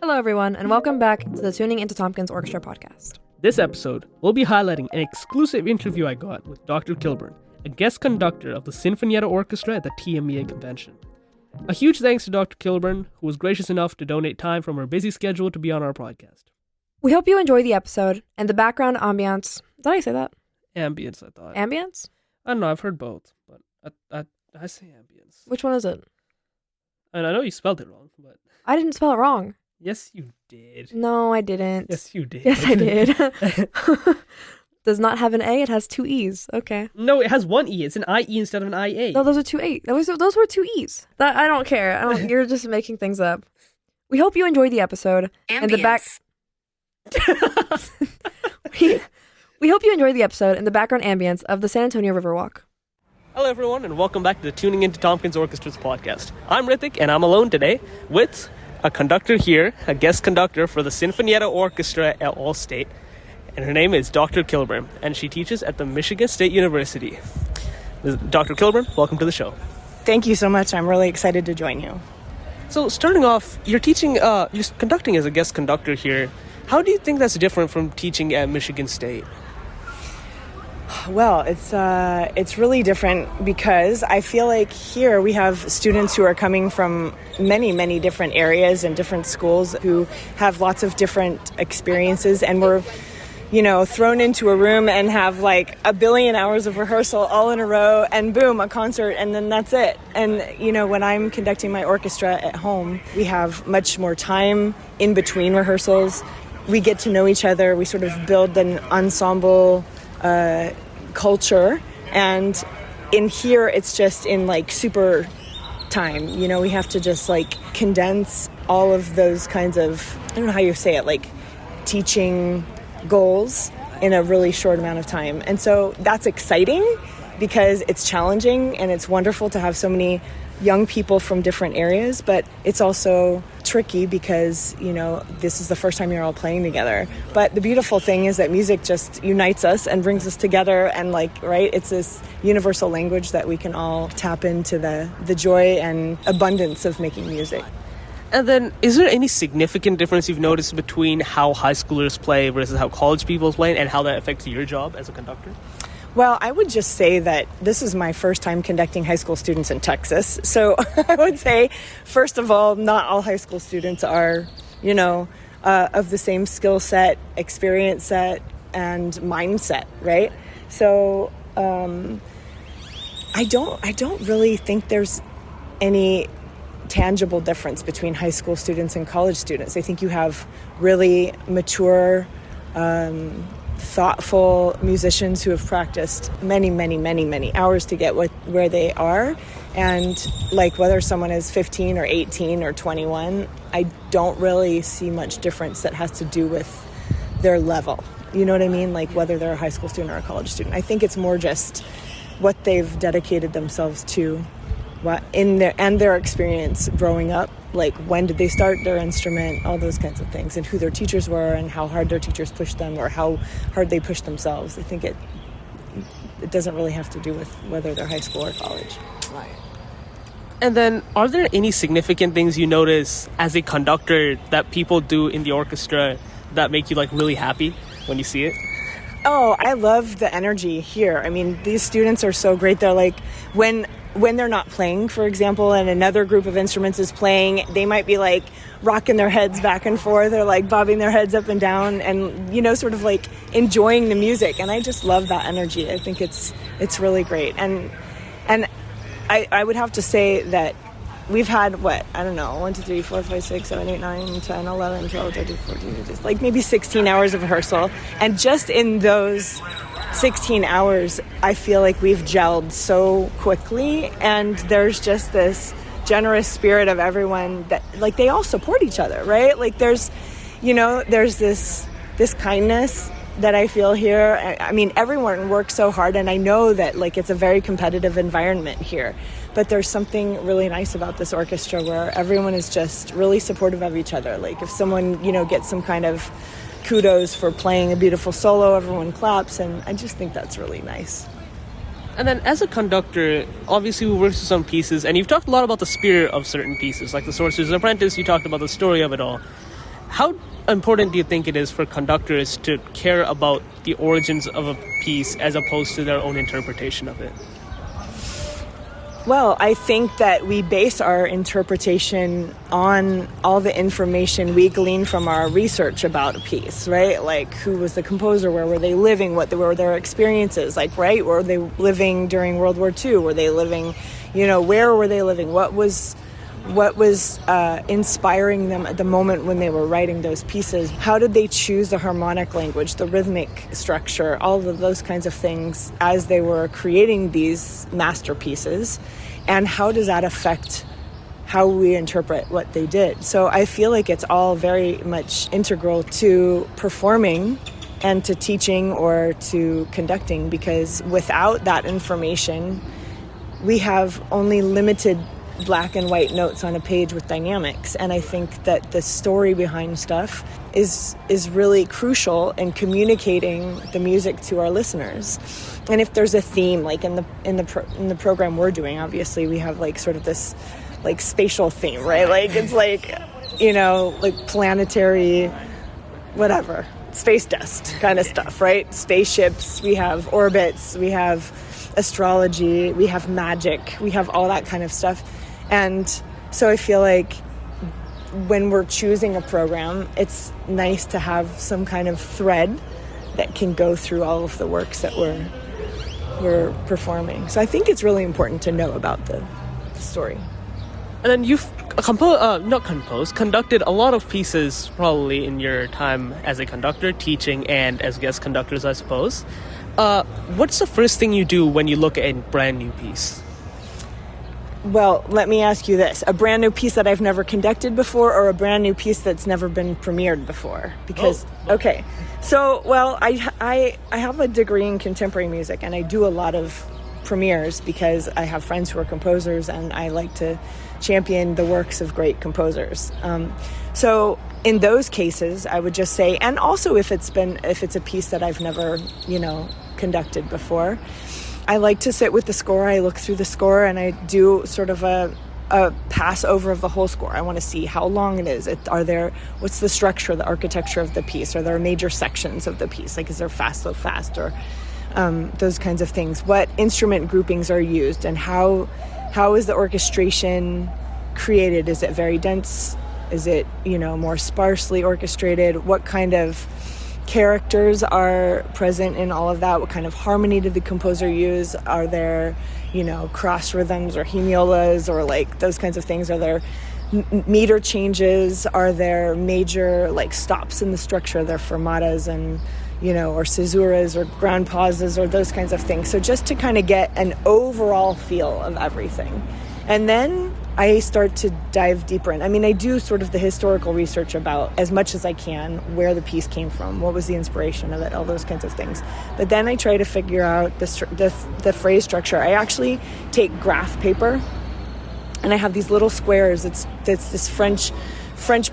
Hello, everyone, and welcome back to the Tuning into Tomkins Orchestra podcast. This episode, we'll be highlighting an exclusive interview I got with Dr. Kilburn, a guest conductor of the Sinfonietta Orchestra at the TMEA convention. A huge thanks to Dr. Kilburn, who was gracious enough to donate time from her busy schedule to be on our podcast. We hope you enjoy the episode and the background ambience. Did I say that? Ambience, I thought. Ambience? I don't know, I've heard both, but I say ambience. Which one is it? And I know you spelled it wrong, but... I didn't spell it wrong. Yes, you did. No, I didn't. Yes, you did. Yes, I did. Does not have an A, it has two E's. Okay. No, it has one E. It's an I-E instead of an I-A. No, those are two E's. Those were two E's. I don't care. You're just making things up. We hope you enjoy the episode. Ambience. And the back... we hope you enjoy the episode and the background ambience of the San Antonio Riverwalk. Hello, everyone, and welcome back to the Tuning into Tomkins Orchestra's podcast. I'm Rithik, and I'm alone today with a conductor here, a guest conductor for the Sinfonietta Orchestra at All-State, and her name is Dr. Kilburn, and she teaches at the Michigan State University. Dr. Kilburn, welcome to the show. Thank you so much. I'm really excited to join you. So, starting off, you're conducting as a guest conductor here. How do you think that's different from teaching at Michigan State? Well, it's really different because I feel like here we have students who are coming from many, many different areas and different schools who have lots of different experiences, and we're, thrown into a room and have like a billion hours of rehearsal all in a row, and boom, a concert, and then that's it. And, when I'm conducting my orchestra at home, we have much more time in between rehearsals. We get to know each other. We sort of build an ensemble culture, and in here it's just in like super time. We have to just like condense all of those kinds of, I don't know how you say it, like teaching goals in a really short amount of time. And so that's exciting because it's challenging, and it's wonderful to have so many young people from different areas, but it's also tricky because, this is the first time you're all playing together. But the beautiful thing is that music just unites us and brings us together, and it's this universal language that we can all tap into the joy and abundance of making music. And then, is there any significant difference you've noticed between how high schoolers play versus how college people play, and how that affects your job as a conductor? Well, I would just say that this is my first time conducting high school students in Texas. So I would say, first of all, not all high school students are, of the same skill set, experience set, and mindset, right? So I don't really think there's any tangible difference between high school students and college students. I think you have really mature, thoughtful musicians who have practiced many, many, many, many hours to get where they are. And whether someone is 15 or 18 or 21, I don't really see much difference that has to do with their level. You know what I mean? Whether they're a high school student or a college student. I think it's more just what they've dedicated themselves to in their experience growing up. When did they start their instrument, all those kinds of things, and who their teachers were, and how hard their teachers pushed them, or how hard they pushed themselves. I think it doesn't really have to do with whether they're high school or college. Right. And then, are there any significant things you notice as a conductor that people do in the orchestra that make you really happy when you see it? Oh, I love the energy here. I mean, these students are so great. They're when they're not playing, for example, and another group of instruments is playing, they might be rocking their heads back and forth, or bobbing their heads up and down, and sort of enjoying the music. And I just love that energy. I think it's really great. And I would have to say that we've had 1, 2, 3, 4, 5, 6, 7, 8, 9, 10, 11, 12, 13, 14, just maybe 16 hours of rehearsal. And just in those 16 hours, I feel like we've gelled so quickly, and there's just this generous spirit of everyone that they all support each other, right? There's this kindness that I feel here. I mean, everyone works so hard, and I know that it's a very competitive environment here, but there's something really nice about this orchestra where everyone is just really supportive of each other. If someone gets some kind of kudos for playing a beautiful solo, everyone claps, and I just think that's really nice. And then as a conductor, obviously we work with some pieces, and you've talked a lot about the spirit of certain pieces, like The Sorcerer's Apprentice. You talked about the story of it all. How important do you think it is for conductors to care about the origins of a piece as opposed to their own interpretation of it? Well, I think that we base our interpretation on all the information we glean from our research about a piece, right? Like, who was the composer? Where were they living? What were their experiences? Like, right? Were they living during World War II? Were they living, where were they living? What was inspiring them at the moment when they were writing those pieces? How did they choose the harmonic language, the rhythmic structure, all of those kinds of things as they were creating these masterpieces? And how does that affect how we interpret what they did? So I feel like it's all very much integral to performing and to teaching or to conducting, because without that information, we have only limited black and white notes on a page with dynamics. And I think that the story behind stuff is really crucial in communicating the music to our listeners. And if there's a theme, like in the program we're doing, obviously we have like sort of this like spatial theme, right? Like it's like, like planetary, whatever, space dust kind of stuff, right? Spaceships, we have orbits, we have astrology, we have magic, we have all that kind of stuff. And so I feel like when we're choosing a program, it's nice to have some kind of thread that can go through all of the works that we're performing. So I think it's really important to know about the story. And then you've conducted a lot of pieces probably in your time as a conductor, teaching, and as guest conductors, I suppose. What's the first thing you do when you look at a brand new piece? Well, let me ask you this. A brand new piece that I've never conducted before, or a brand new piece that's never been premiered before? Because, okay. So, well, I have a degree in contemporary music, and I do a lot of premieres because I have friends who are composers, and I like to champion the works of great composers. So in those cases, I would just say, and also if it's a piece that I've never, conducted before, I like to sit with the score. I look through the score and I do sort of a pass over of the whole score. I want to see how long it is. What's the structure, the architecture of the piece? Are there major sections of the piece? Like, is there fast, slow, fast, or those kinds of things? What instrument groupings are used, and how is the orchestration created? Is it very dense? Is it, more sparsely orchestrated? What kind of characters are present in all of that? What kind of harmony did the composer use? Are there, cross rhythms or hemiolas or like those kinds of things? Are there meter changes? Are there major like stops in the structure? Are there fermatas and, or caesuras or ground pauses or those kinds of things? So just to kind of get an overall feel of everything. And then I start to dive deeper in. I mean, I do sort of the historical research about, as much as I can, where the piece came from, what was the inspiration of it, all those kinds of things. But then I try to figure out the phrase structure. I actually take graph paper, and I have these little squares. It's this French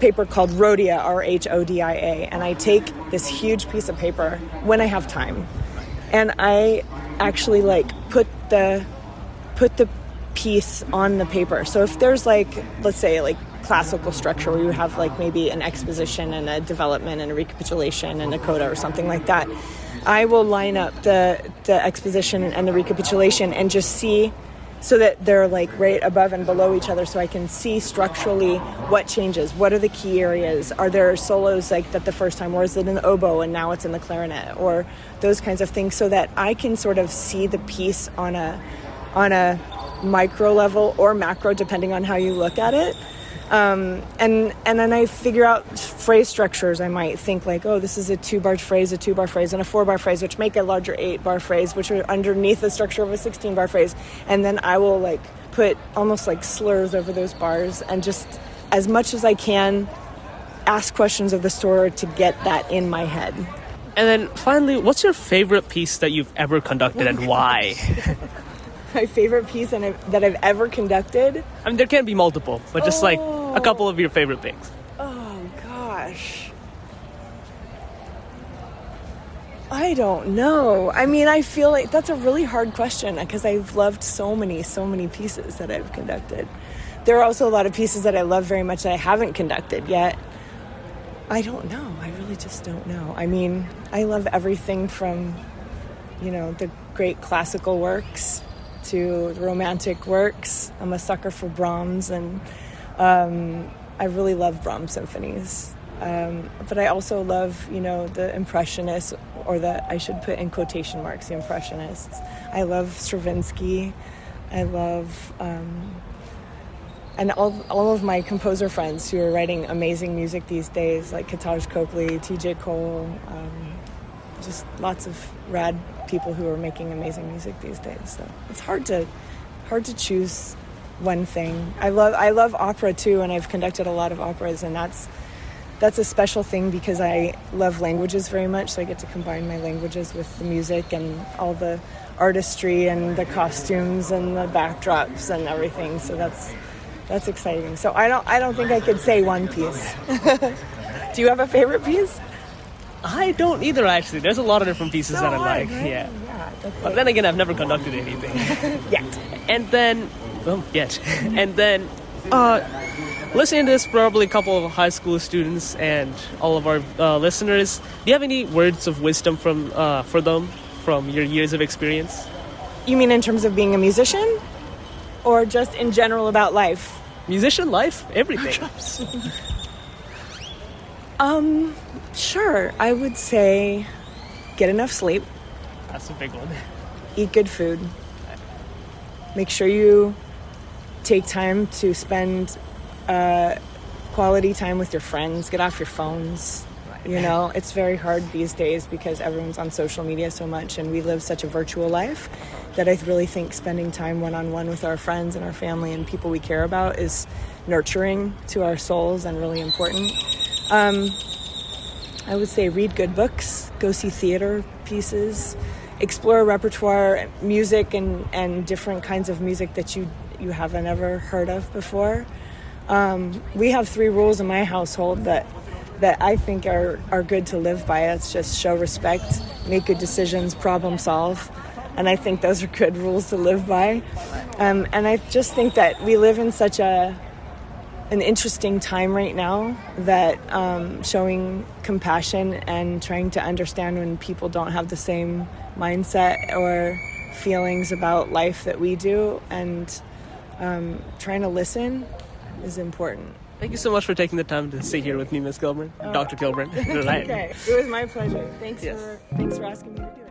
paper called Rhodia, Rhodia, and I take this huge piece of paper when I have time, and I actually put the piece on the paper. So if there's let's say classical structure where you have maybe an exposition and a development and a recapitulation and a coda or something like that, I will line up the exposition and the recapitulation and just see so that they're right above and below each other, so I can see structurally what changes, what are the key areas, are there solos that the first time, or is it an oboe and now it's in the clarinet, or those kinds of things, so that I can sort of see the piece on a micro level or macro, depending on how you look at it. And then I figure out phrase structures. I might think this is a 2-bar phrase, a 2-bar phrase, and a 4-bar phrase, which make a larger 8-bar phrase, which are underneath the structure of a 16-bar phrase. And then I will put almost slurs over those bars, and just as much as I can ask questions of the score to get that in my head. And then finally, what's your favorite piece that you've ever conducted and why? My favorite piece that I've ever conducted? I mean, there can be multiple, but just a couple of your favorite things. Oh, gosh. I don't know. I mean, I feel like that's a really hard question because I've loved so many pieces that I've conducted. There are also a lot of pieces that I love very much that I haven't conducted yet. I don't know. I really just don't know. I mean, I love everything from, the great classical works to the romantic works. I'm a sucker for Brahms, and I really love Brahms symphonies. But I also love, the Impressionists, I should put in quotation marks, the Impressionists. I love Stravinsky. I love, and all of my composer friends who are writing amazing music these days, like Kataj Copley, TJ Cole, just lots of rad people who are making amazing music these days. So it's hard to choose one thing. I love opera too, and I've conducted a lot of operas, and that's a special thing because I love languages very much, so I get to combine my languages with the music and all the artistry and the costumes and the backdrops and everything. So that's exciting. So I don't think I could say one piece. Do you have a favorite piece? I don't either, actually. There's a lot of different pieces that I like. Right? Yeah. That's But then again, I've never conducted anything. Yet. And then, and then, listening to this, probably a couple of high school students and all of our listeners, do you have any words of wisdom for them from your years of experience? You mean in terms of being a musician? Or just in general about life? Musician, life, everything. Sure. I would say get enough sleep. That's a big one. Eat good food. Make sure you take time to spend quality time with your friends. Get off your phones. Right. It's very hard these days because everyone's on social media so much, and we live such a virtual life that I really think spending time one-on-one with our friends and our family and people we care about is nurturing to our souls and really important. I would say read good books, go see theater pieces, explore repertoire, music and different kinds of music that you haven't ever heard of before. We have 3 rules in my household that I think are good to live by. It's just show respect, make good decisions, problem solve. And I think those are good rules to live by. And I just think that we live in such an interesting time right now that showing compassion and trying to understand when people don't have the same mindset or feelings about life that we do, and trying to listen is important. Thank you so much for taking the time to sit here with me, Miss Kilburn, Dr. Kilburn. Okay, it was my pleasure. Thanks for asking me to do it.